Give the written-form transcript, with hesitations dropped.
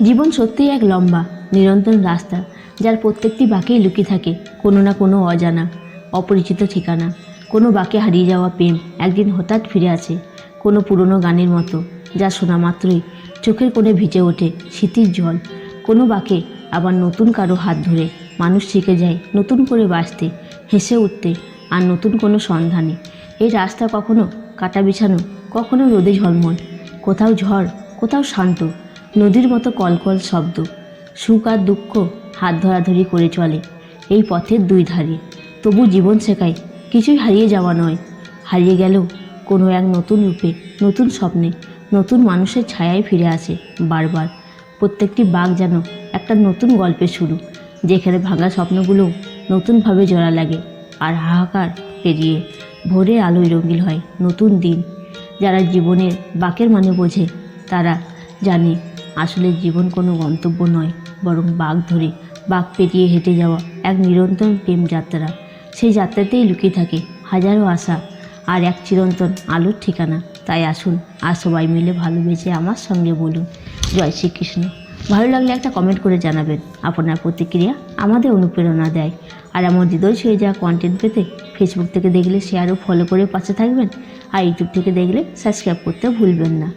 জীবন সত্যিই এক লম্বা নিরন্তর রাস্তা, যার প্রত্যেকটি বাঁকেই লুকিয়ে থাকে কোনো না কোনো অজানা অপরিচিত ঠিকানা। কোনো বাঁকে হারিয়ে যাওয়া প্রেম একদিন হঠাৎ ফিরে আসে, কোনো পুরনো গানের মতো যা শোনা মাত্রই চোখের কোণে ভিজে ওঠে স্মৃতির জল। কোনো বাঁকে আবার নতুন কারো হাত ধরে মানুষ শিখে যায় নতুন করে বাঁচতে, হেসে উঠতে, আর নতুন কোনো সন্ধানে। এই রাস্তা কখনো কাটা বিছানো, কখনো রোদে ঝলমল, কোথাও ঝড়, কোথাও শান্ত নদীর মতো কলকল শব্দ। সুখ আর দুঃখ হাত ধরাধরি করে চলে এই পথের দুই ধারে। তবু জীবন শেখায় কিছুই হারিয়ে যাওয়া নয়, হারিয়ে গেলেও কোনো এক নতুন রূপে, নতুন স্বপ্নে, নতুন মানুষের ছায়ায় ফিরে আসে বারবার। প্রত্যেকটি বাঁক যেন একটা নতুন গল্পের শুরু, যেখানে ভাঙা স্বপ্নগুলোও নতুনভাবে জোড়া লাগে। আর হাহাকার পেরিয়ে ভোরের আলোয় রঙিন হয় নতুন দিন। যারা জীবনের বাঁকের মানে বোঝে তারা জানে আসলে জীবন কোনো গন্তব্য নয়, বরং বাঁক ধরে বাঁক পেরিয়ে হেঁটে যাওয়া এক নিরন্তর প্রেম যাত্রা। সেই যাত্রাতেই লুকিয়ে থাকে হাজারো আশা আর এক চিরন্তন আলোর ঠিকানা। তাই আসুন আর সবাই মিলে ভালোবেসে আমার সঙ্গে বলুন জয় শ্রীকৃষ্ণ। ভালো লাগলে একটা কমেন্ট করে জানাবেন, আপনার প্রতিক্রিয়া আমাদের অনুপ্রেরণা দেয়। আর আমার হৃদয় ছুঁয়ে যাওয়া কন্টেন্ট পেতে ফেসবুক থেকে দেখলে শেয়ার ও ফলো করে পাশে থাকবেন, আর ইউটিউব থেকে দেখলে সাবস্ক্রাইব করতে ভুলবেন না।